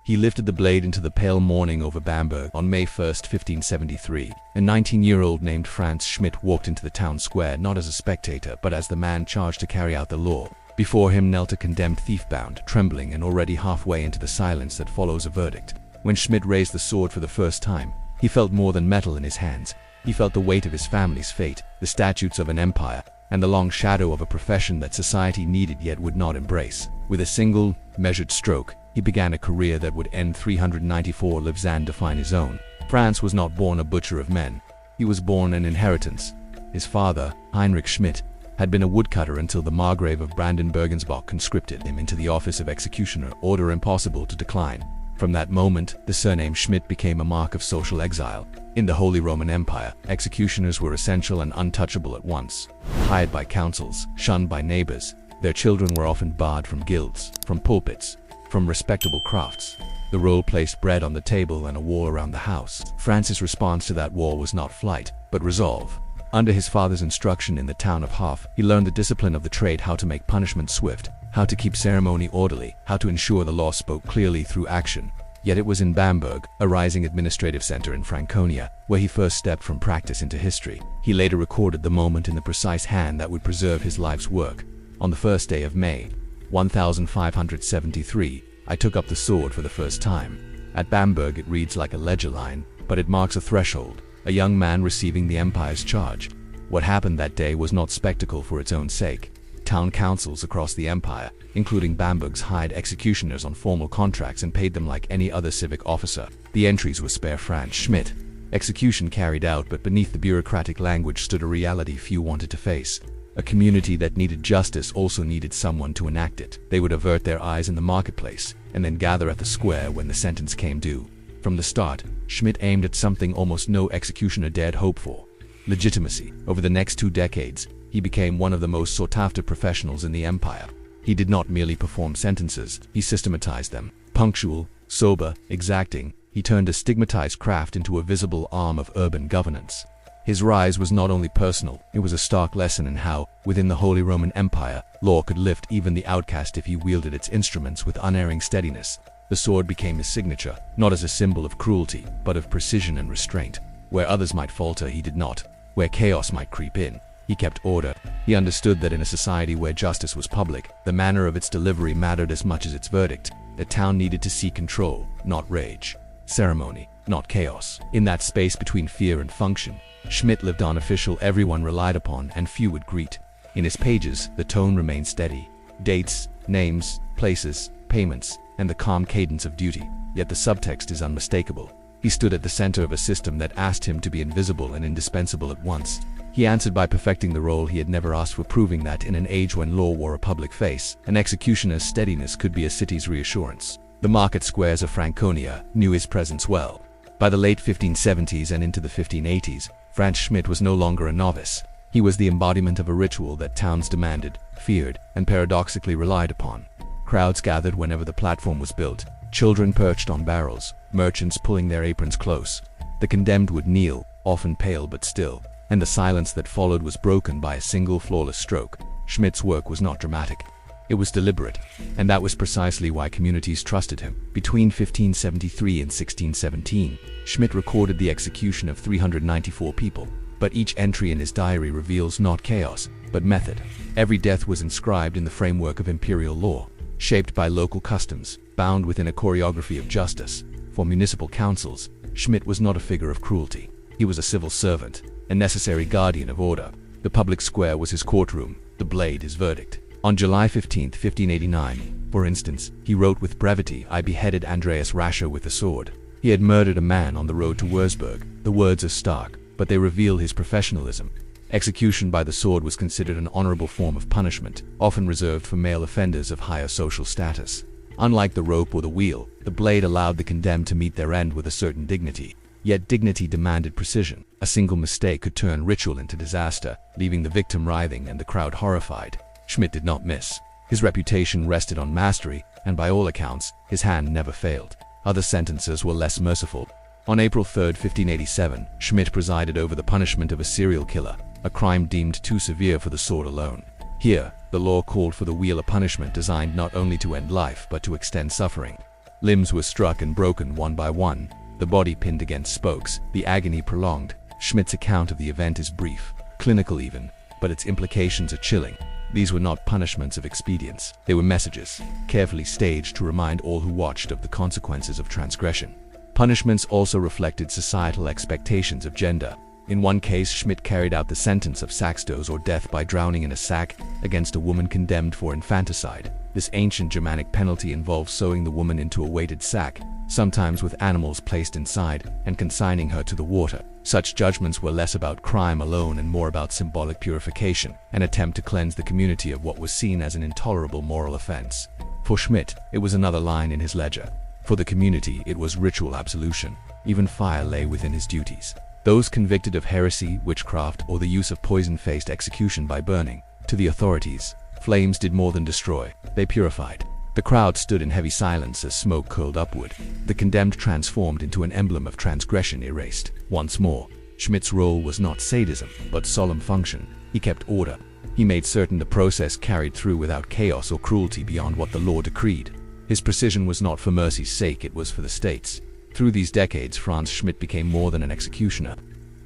He lifted the blade into the pale morning over Bamberg on May 1, 1573. A 19-year-old named Frantz Schmidt walked into the town square not as a spectator but as the man charged to carry out the law. Before him knelt a condemned thief bound, trembling and already halfway into the silence that follows a verdict. When Schmidt raised the sword for the first time, he felt more than metal in his hands. He felt the weight of his family's fate, the statutes of an empire, and the long shadow of a profession that society needed yet would not embrace. With a single, measured stroke, he began a career that would end 394 lives and define his own. Frantz was not born a butcher of men. He was born an inheritance. His father, Heinrich Schmidt, had been a woodcutter until the Margrave of Brandenburg-Ansbach conscripted him into the office of executioner, order impossible to decline. From that moment, the surname Schmidt became a mark of social exile. In the Holy Roman Empire, executioners were essential and untouchable at once. Hired by councils, shunned by neighbors, their children were often barred from guilds, from pulpits, from respectable crafts. The role placed bread on the table and a wall around the house. Frantz's response to that wall was not flight, but resolve. Under his father's instruction in the town of Hof, he learned the discipline of the trade, how to make punishment swift, how to keep ceremony orderly, how to ensure the law spoke clearly through action. Yet it was in Bamberg, a rising administrative center in Franconia, where he first stepped from practice into history. He later recorded the moment in the precise hand that would preserve his life's work. On the first day of May, 1573, I took up the sword for the first time. At Bamberg it reads like a ledger line, but it marks a threshold. A young man receiving the empire's charge. What happened that day was not spectacle for its own sake. Town councils across the empire, including Bamberg's, hired executioners on formal contracts and paid them like any other civic officer. The entries were spare Frantz Schmidt. Execution carried out, but beneath the bureaucratic language stood a reality few wanted to face. A community that needed justice also needed someone to enact it. They would avert their eyes in the marketplace, and then gather at the square when the sentence came due. From the start, Schmidt aimed at something almost no executioner dared hope for: legitimacy. Over the next 2 decades, he became one of the most sought-after professionals in the empire. He did not merely perform sentences, he systematized them. Punctual, sober, exacting, he turned a stigmatized craft into a visible arm of urban governance. His rise was not only personal, it was a stark lesson in how, within the Holy Roman Empire, law could lift even the outcast if he wielded its instruments with unerring steadiness. The sword became his signature, not as a symbol of cruelty, but of precision and restraint. Where others might falter, he did not. Where chaos might creep in, he kept order. He understood that in a society where justice was public, the manner of its delivery mattered as much as its verdict. The town needed to see control, not rage. Ceremony, not chaos. In that space between fear and function, Schmidt lived on official everyone relied upon and few would greet. In his pages, the tone remained steady. Dates, names, places, payments, and the calm cadence of duty, yet the subtext is unmistakable. He stood at the center of a system that asked him to be invisible and indispensable at once. He answered by perfecting the role he had never asked for, proving that in an age when law wore a public face, an executioner's steadiness could be a city's reassurance. The market squares of Franconia knew his presence well. By the late 1570s and into the 1580s, Frantz Schmidt was no longer a novice. He was the embodiment of a ritual that towns demanded, feared, and paradoxically relied upon. Crowds gathered whenever the platform was built, children perched on barrels, merchants pulling their aprons close. The condemned would kneel, often pale but still, and the silence that followed was broken by a single flawless stroke. Schmidt's work was not dramatic. It was deliberate, and that was precisely why communities trusted him. Between 1573 and 1617, Schmidt recorded the execution of 394 people, but each entry in his diary reveals not chaos, but method. Every death was inscribed in the framework of imperial law, shaped by local customs, bound within a choreography of justice. For municipal councils, Schmidt was not a figure of cruelty. He was a civil servant, a necessary guardian of order. The public square was his courtroom, the blade his verdict. On July 15, 1589, for instance, he wrote with brevity, "I beheaded Andreas Rascher with a sword." He had murdered a man on the road to Würzburg. The words are stark, but they reveal his professionalism. Execution by the sword was considered an honorable form of punishment, often reserved for male offenders of higher social status. Unlike the rope or the wheel, the blade allowed the condemned to meet their end with a certain dignity. Yet dignity demanded precision. A single mistake could turn ritual into disaster, leaving the victim writhing and the crowd horrified. Schmidt did not miss. His reputation rested on mastery, and by all accounts, his hand never failed. Other sentences were less merciful. On April 3, 1587, Schmidt presided over the punishment of a serial killer, a crime deemed too severe for the sword alone. Here, the law called for the wheel, a punishment designed not only to end life but to extend suffering. Limbs were struck and broken one by one, the body pinned against spokes, the agony prolonged. Schmidt's account of the event is brief, clinical even, but its implications are chilling. These were not punishments of expedience. They were messages, carefully staged to remind all who watched of the consequences of transgression. Punishments also reflected societal expectations of gender. In one case, Schmidt carried out the sentence of saxdose or death by drowning in a sack against a woman condemned for infanticide. This ancient Germanic penalty involved sewing the woman into a weighted sack, sometimes with animals placed inside, and consigning her to the water. Such judgments were less about crime alone and more about symbolic purification, an attempt to cleanse the community of what was seen as an intolerable moral offense. For Schmidt, it was another line in his ledger. For the community, it was ritual absolution. Even fire lay within his duties. Those convicted of heresy, witchcraft, or the use of poison faced execution by burning. To the authorities, flames did more than destroy, they purified. The crowd stood in heavy silence as smoke curled upward. The condemned transformed into an emblem of transgression erased. Once more, Schmidt's role was not sadism, but solemn function. He kept order. He made certain the process carried through without chaos or cruelty beyond what the law decreed. His precision was not for mercy's sake, it was for the state's. Through these decades, Frantz Schmidt became more than an executioner.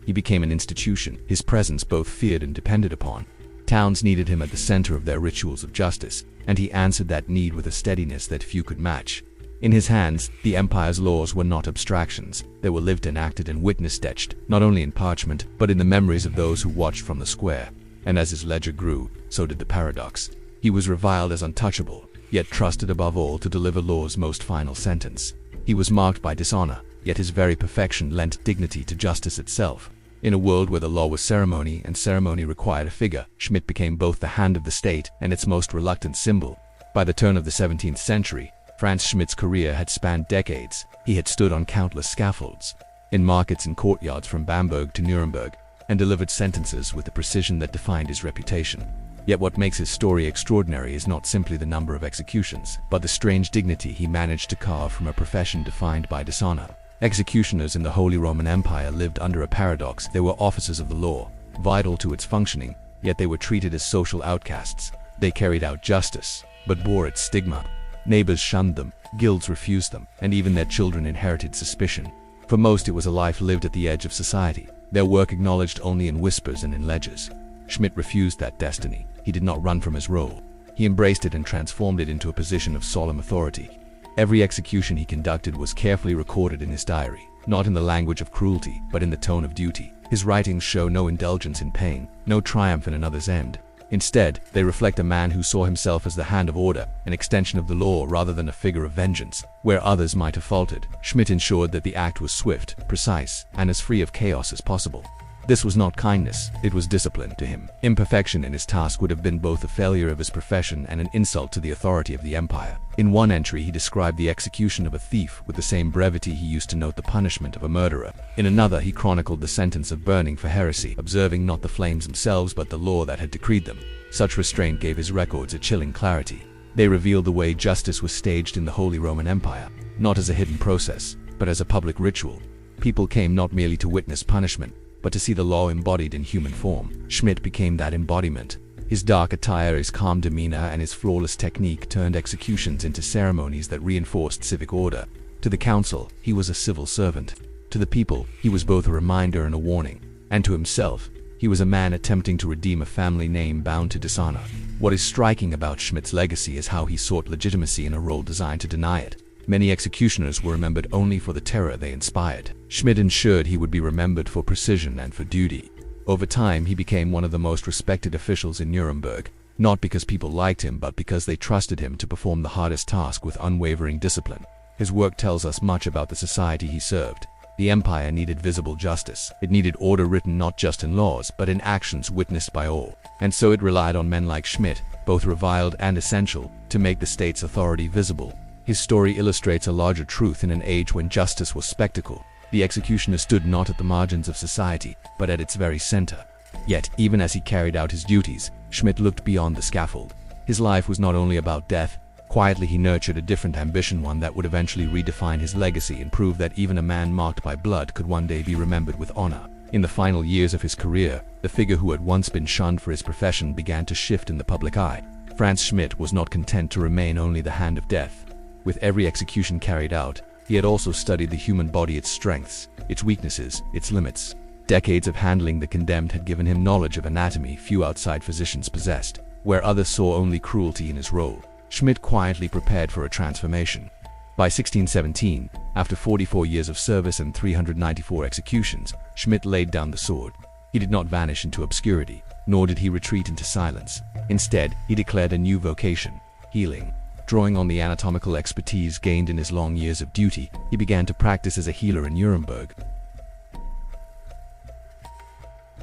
He became an institution, his presence both feared and depended upon. Towns needed him at the center of their rituals of justice, and he answered that need with a steadiness that few could match. In his hands, the empire's laws were not abstractions. They were lived, enacted, and witness-etched, not only in parchment, but in the memories of those who watched from the square. And as his ledger grew, so did the paradox. He was reviled as untouchable, yet trusted above all to deliver law's most final sentence. He was marked by dishonor, yet his very perfection lent dignity to justice itself. In a world where the law was ceremony and ceremony required a figure, Schmidt became both the hand of the state and its most reluctant symbol. By the turn of the 17th century, Frantz Schmidt's career had spanned decades. He had stood on countless scaffolds, in markets and courtyards from Bamberg to Nuremberg, and delivered sentences with the precision that defined his reputation. Yet what makes his story extraordinary is not simply the number of executions, but the strange dignity he managed to carve from a profession defined by dishonor. Executioners in the Holy Roman Empire lived under a paradox. They were officers of the law, vital to its functioning, yet they were treated as social outcasts. They carried out justice, but bore its stigma. Neighbors shunned them, guilds refused them, and even their children inherited suspicion. For most, it was a life lived at the edge of society, their work acknowledged only in whispers and in ledgers. Schmidt refused that destiny. He did not run from his role. He embraced it and transformed it into a position of solemn authority. Every execution he conducted was carefully recorded in his diary, not in the language of cruelty, but in the tone of duty. His writings show no indulgence in pain, no triumph in another's end. Instead, they reflect a man who saw himself as the hand of order, an extension of the law rather than a figure of vengeance. Where others might have faltered, Schmidt ensured that the act was swift, precise, and as free of chaos as possible. This was not kindness, it was discipline to him. Imperfection in his task would have been both a failure of his profession and an insult to the authority of the empire. In one entry, he described the execution of a thief with the same brevity he used to note the punishment of a murderer. In another, he chronicled the sentence of burning for heresy, observing not the flames themselves but the law that had decreed them. Such restraint gave his records a chilling clarity. They revealed the way justice was staged in the Holy Roman Empire, not as a hidden process, but as a public ritual. People came not merely to witness punishment, but to see the law embodied in human form. Schmidt became that embodiment. His dark attire, his calm demeanor, and his flawless technique turned executions into ceremonies that reinforced civic order. To the council, he was a civil servant. To the people, he was both a reminder and a warning. And to himself, he was a man attempting to redeem a family name bound to dishonor. What is striking about Schmidt's legacy is how he sought legitimacy in a role designed to deny it. Many executioners were remembered only for the terror they inspired. Schmidt ensured he would be remembered for precision and for duty. Over time, he became one of the most respected officials in Nuremberg, not because people liked him, but because they trusted him to perform the hardest task with unwavering discipline. His work tells us much about the society he served. The empire needed visible justice. It needed order written not just in laws, but in actions witnessed by all. And so it relied on men like Schmidt, both reviled and essential, to make the state's authority visible. His story illustrates a larger truth in an age when justice was spectacle. The executioner stood not at the margins of society, but at its very center. Yet, even as he carried out his duties, Schmidt looked beyond the scaffold. His life was not only about death. Quietly he nurtured a different ambition, one that would eventually redefine his legacy and prove that even a man marked by blood could one day be remembered with honor. In the final years of his career, the figure who had once been shunned for his profession began to shift in the public eye. Frantz Schmidt was not content to remain only the hand of death. With every execution carried out, he had also studied the human body, its strengths, its weaknesses, its limits. Decades of handling the condemned had given him knowledge of anatomy few outside physicians possessed. Where others saw only cruelty in his role, Schmidt quietly prepared for a transformation. By 1617, after 44 years of service and 394 executions, Schmidt laid down the sword. He did not vanish into obscurity, nor did he retreat into silence. Instead, he declared a new vocation: healing. Drawing on the anatomical expertise gained in his long years of duty, he began to practice as a healer in Nuremberg.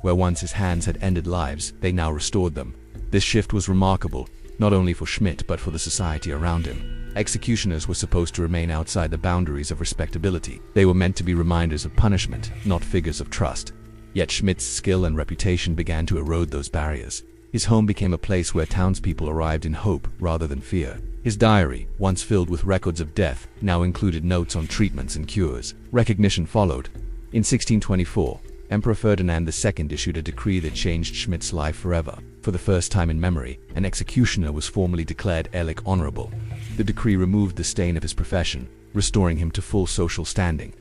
Where once his hands had ended lives, they now restored them. This shift was remarkable, not only for Schmidt but for the society around him. Executioners were supposed to remain outside the boundaries of respectability. They were meant to be reminders of punishment, not figures of trust. Yet Schmidt's skill and reputation began to erode those barriers. His home became a place where townspeople arrived in hope rather than fear. His diary, once filled with records of death, now included notes on treatments and cures. Recognition followed. In 1624, Emperor Ferdinand II issued a decree that changed Schmidt's life forever. For the first time in memory, an executioner was formally declared ehrlich honorable. The decree removed the stain of his profession, restoring him to full social standing.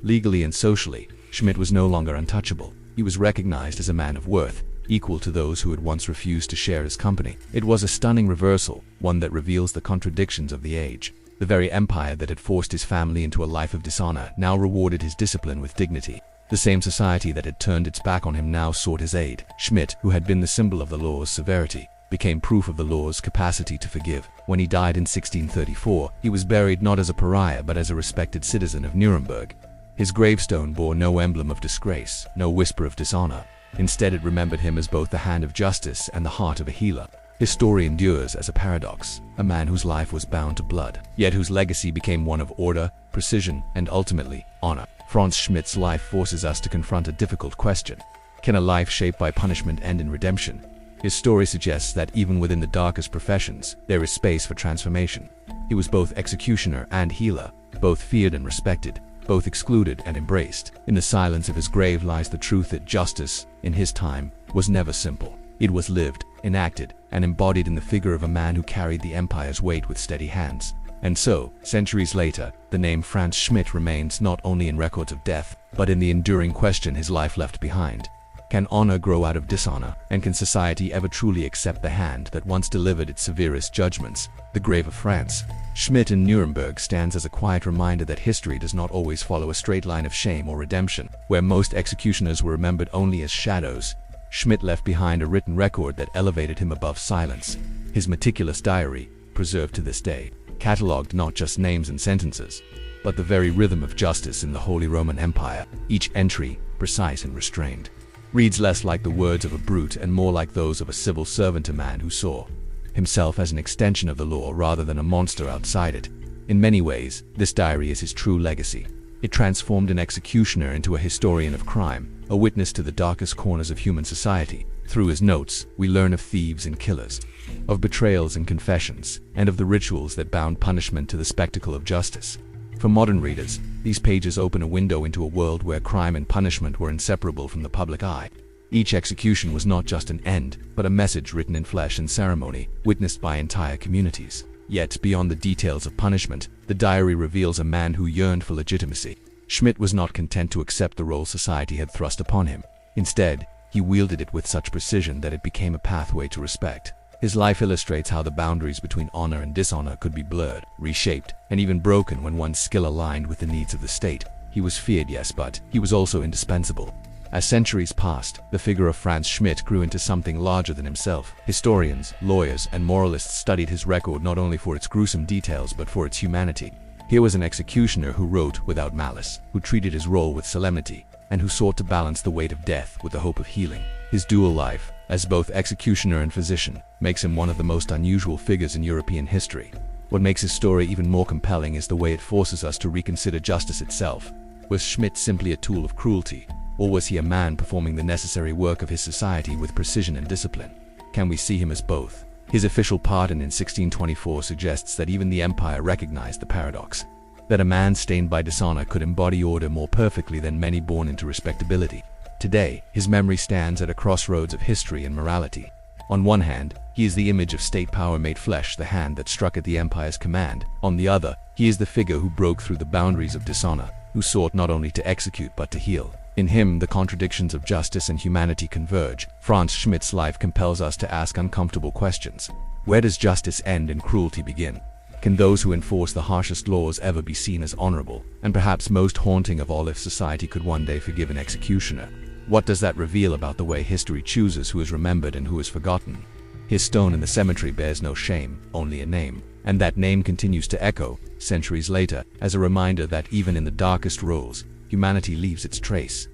Legally and socially, Schmidt was no longer untouchable. He was recognized as a man of worth, equal to those who had once refused to share his company. It was a stunning reversal, one that reveals the contradictions of the age. The very empire that had forced his family into a life of dishonor now rewarded his discipline with dignity. The same society that had turned its back on him now sought his aid. Schmidt, who had been the symbol of the law's severity, became proof of the law's capacity to forgive. When he died in 1634, he was buried not as a pariah but as a respected citizen of Nuremberg. His gravestone bore no emblem of disgrace, no whisper of dishonor. Instead, it remembered him as both the hand of justice and the heart of a healer. His story endures as a paradox, a man whose life was bound to blood, yet whose legacy became one of order, precision, and ultimately, honor. Frantz Schmidt's life forces us to confront a difficult question. Can a life shaped by punishment end in redemption? His story suggests that even within the darkest professions, there is space for transformation. He was both executioner and healer, both feared and respected, both excluded and embraced. In the silence of his grave lies the truth that justice, in his time, was never simple. It was lived, enacted, and embodied in the figure of a man who carried the empire's weight with steady hands. And so, centuries later, the name Frantz Schmidt remains not only in records of death, but in the enduring question his life left behind. Can honor grow out of dishonor? And can society ever truly accept the hand that once delivered its severest judgments? The grave of Frantz Schmidt in Nuremberg stands as a quiet reminder that history does not always follow a straight line of shame or redemption. Where most executioners were remembered only as shadows, Schmidt left behind a written record that elevated him above silence. His meticulous diary, preserved to this day, catalogued not just names and sentences, but the very rhythm of justice in the Holy Roman Empire. Each entry, precise and restrained, reads less like the words of a brute and more like those of a civil servant, a man who saw himself as an extension of the law rather than a monster outside it. In many ways, this diary is his true legacy. It transformed an executioner into a historian of crime, a witness to the darkest corners of human society. Through his notes, we learn of thieves and killers, of betrayals and confessions, and of the rituals that bound punishment to the spectacle of justice. For modern readers, these pages open a window into a world where crime and punishment were inseparable from the public eye. Each execution was not just an end, but a message written in flesh and ceremony, witnessed by entire communities. Yet, beyond the details of punishment, the diary reveals a man who yearned for legitimacy. Schmidt was not content to accept the role society had thrust upon him. Instead, he wielded it with such precision that it became a pathway to respect. His life illustrates how the boundaries between honor and dishonor could be blurred, reshaped, and even broken when one's skill aligned with the needs of the state. He was feared, yes, but he was also indispensable. As centuries passed, the figure of Frantz Schmidt grew into something larger than himself. Historians, lawyers, and moralists studied his record not only for its gruesome details but for its humanity. Here was an executioner who wrote without malice, who treated his role with solemnity, and who sought to balance the weight of death with the hope of healing. His dual life, as both executioner and physician, makes him one of the most unusual figures in European history. What makes his story even more compelling is the way it forces us to reconsider justice itself. Was Schmidt simply a tool of cruelty, or was he a man performing the necessary work of his society with precision and discipline? Can we see him as both? His official pardon in 1624 suggests that even the empire recognized the paradox, that a man stained by dishonor could embody order more perfectly than many born into respectability. Today, his memory stands at a crossroads of history and morality. On one hand, he is the image of state power made flesh, the hand that struck at the empire's command. On the other, he is the figure who broke through the boundaries of dishonor, who sought not only to execute but to heal. In him, the contradictions of justice and humanity converge. Frantz Schmidt's life compels us to ask uncomfortable questions. Where does justice end and cruelty begin? Can those who enforce the harshest laws ever be seen as honorable? And perhaps most haunting of all, if society could one day forgive an executioner, what does that reveal about the way history chooses who is remembered and who is forgotten? His stone in the cemetery bears no shame, only a name. And that name continues to echo, centuries later, as a reminder that even in the darkest roles, humanity leaves its trace.